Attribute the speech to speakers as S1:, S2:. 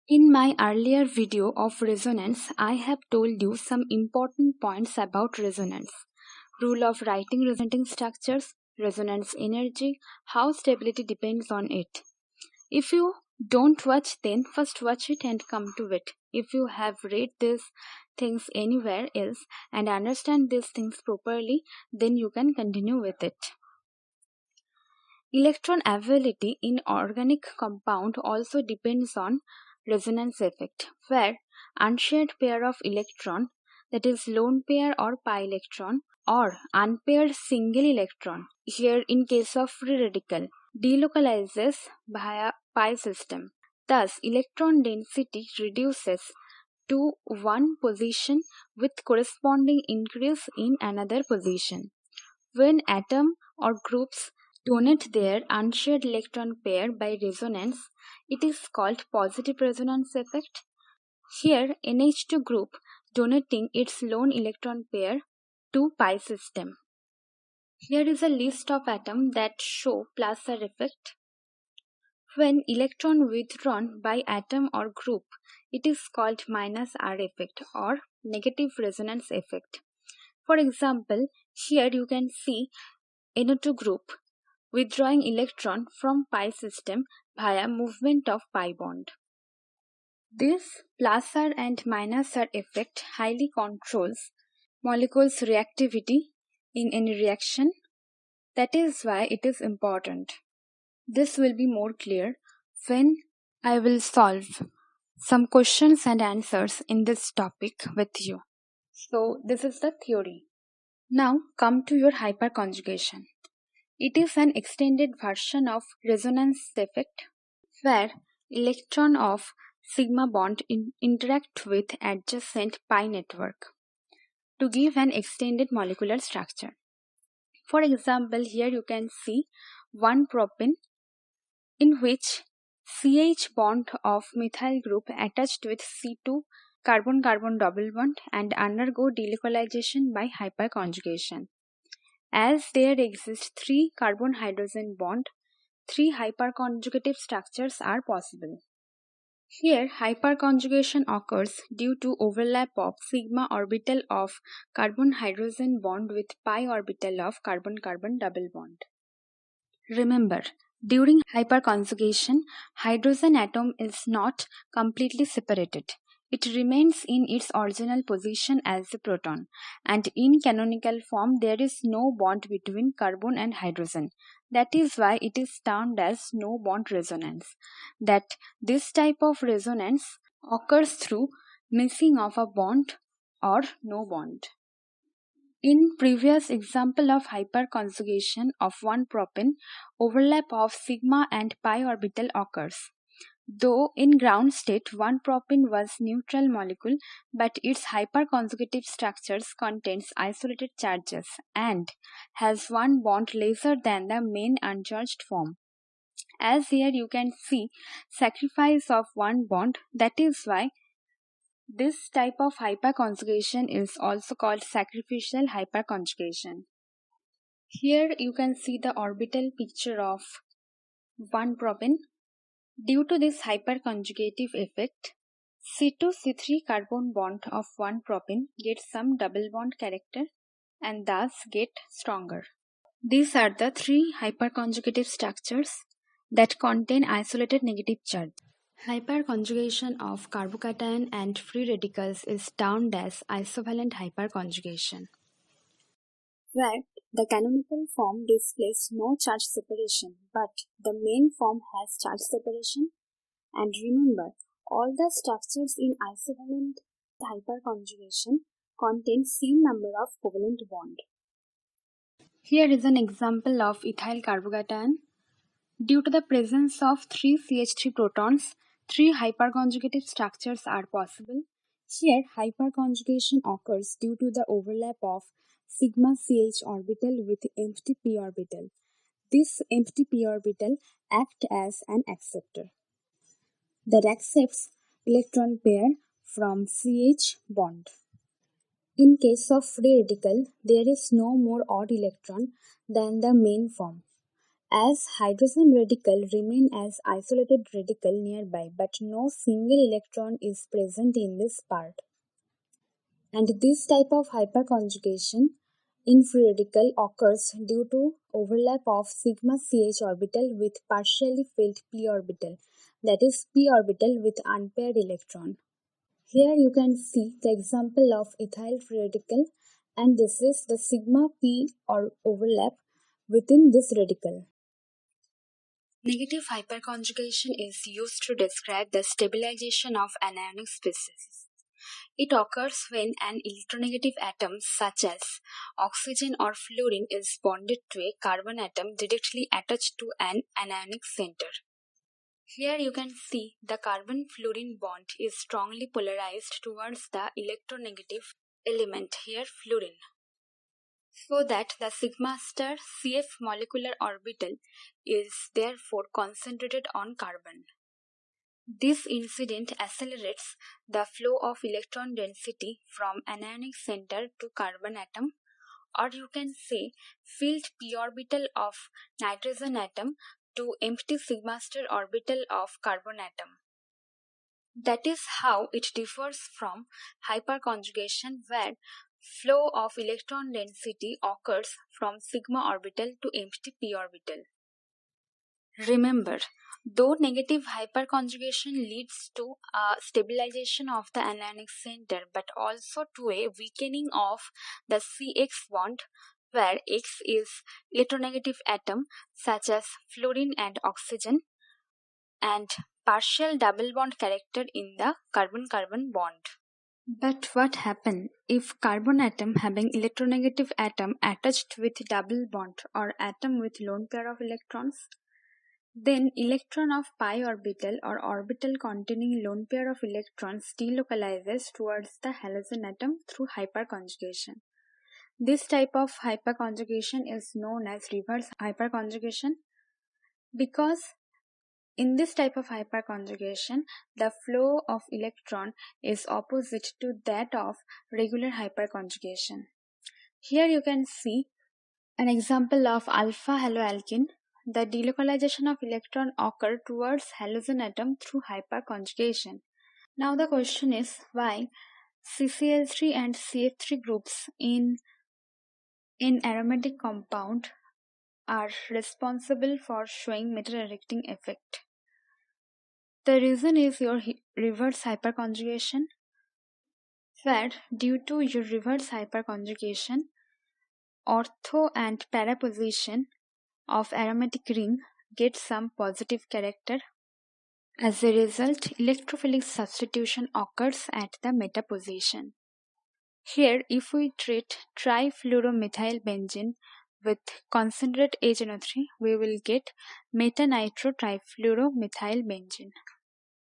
S1: In my earlier video of resonance, I have told you some important points about resonance. Rule of writing resonating structures, resonance energy, how stability depends on it. If you don't watch, then first watch it and come to it. If you have read these things anywhere else and understand these things properly, then you can continue with it. Electron availability in organic compound also depends on resonance effect, where unshared pair of electron, that is lone pair or pi electron, or unpaired single electron, here in case of free radical, delocalizes via pi system. Thus, electron density reduces to one position with corresponding increase in another position. When atom or groups donate their unshared electron pair by resonance, it is called positive resonance effect. Here, NH2 group donating its lone electron pair to pi system. Here is a list of atoms that show plus R effect. When electron withdrawn by atom or group, it is called minus R effect or negative resonance effect. For example, here you can see NO2 group withdrawing electron from pi system via movement of pi bond. This plus R and minus R effect highly controls molecules' reactivity in any reaction. That is why it is important. This will be more clear when I will solve some questions and answers in this topic with you. So this is the theory. Now come to your hyperconjugation. It is an extended version of resonance effect where electron of sigma bond interact with adjacent pi network to give an extended molecular structure. For example, here you can see 1-propene in which CH bond of methyl group attached with C2 carbon-carbon double bond and undergo delocalization by hyperconjugation. As there exist 3 carbon-hydrogen bond, 3 hyperconjugative structures are possible. Here, hyperconjugation occurs due to overlap of sigma orbital of carbon-hydrogen bond with pi orbital of carbon-carbon double bond. Remember, during hyperconjugation, hydrogen atom is not completely separated. It remains in its original position as a proton, and in canonical form there is no bond between carbon and hydrogen. That is why it is termed as no bond resonance. That this type of resonance occurs through missing of a bond or no bond. In previous example of hyperconjugation of 1-propene, overlap of sigma and pi orbital occurs. Though in ground state 1-propene was neutral molecule, but its hyperconjugative structures contains isolated charges and has one bond lesser than the main uncharged form. As here you can see sacrifice of one bond, that is why this type of hyperconjugation is also called sacrificial hyperconjugation. Here you can see the orbital picture of 1-propene. Due to this hyperconjugative effect, C2-C3 carbon bond of 1-propene gets some double bond character and thus get stronger. These are the 3 hyperconjugative structures that contain isolated negative charge. Hyperconjugation of carbocation and free radicals is termed as isovalent hyperconjugation, where the canonical form displays no charge separation, but the main form has charge separation. And remember, all the structures in isovalent hyperconjugation contain same number of covalent bond. Here is an example of ethyl carbocation. Due to the presence of 3 CH3 protons, 3 hyperconjugative structures are possible. Here, hyperconjugation occurs due to the overlap of sigma CH orbital with empty p orbital. This empty p orbital acts as an acceptor that accepts electron pair from CH bond. In case of free radical, there is no more odd electron than the main form. as hydrogen radical remain as isolated radical nearby, but no single electron is present in this part. And this type of hyperconjugation in free radical occurs due to overlap of sigma CH orbital with partially filled p orbital, that is p orbital with unpaired electron. Here you can see the example of ethyl free radical, and this is the sigma p or overlap within this radical. Negative hyperconjugation is used to describe the stabilization of anionic species. It occurs when an electronegative atom such as oxygen or fluorine is bonded to a carbon atom directly attached to an anionic center. Here you can see the carbon-fluorine bond is strongly polarized towards the electronegative element, here fluorine, so that the sigma star CF molecular orbital is therefore concentrated on carbon. This incident accelerates the flow of electron density from anionic center to carbon atom, or you can say filled p orbital of nitrogen atom to empty sigma star orbital of carbon atom. That is how it differs from hyperconjugation, where flow of electron density occurs from sigma orbital to empty p orbital. Remember, though negative hyperconjugation leads to a stabilization of the anionic center, but also to a weakening of the CX bond, where X is electronegative atom such as fluorine and oxygen, and partial double bond character in the carbon-carbon bond. But what happens if carbon atom having electronegative atom attached with double bond or atom with lone pair of electrons? Then electron of pi orbital or orbital containing lone pair of electrons delocalizes towards the halogen atom through hyperconjugation. This type of hyperconjugation is known as reverse hyperconjugation because in this type of hyperconjugation, the flow of electron is opposite to that of regular hyperconjugation. Here you can see an example of alpha haloalkene. The delocalization of electron occurs towards halogen atom through hyperconjugation. Now the question is why CCl3 and CF3 groups in aromatic compound are responsible for showing metal directing effect. The reason is your reverse hyperconjugation, where due to your reverse hyperconjugation, ortho and para position of aromatic ring get some positive character. As a result, electrophilic substitution occurs at the meta position. Here, if we treat trifluoromethylbenzene with concentrate HNO3, we will get meta-nitro trifluoromethylbenzene.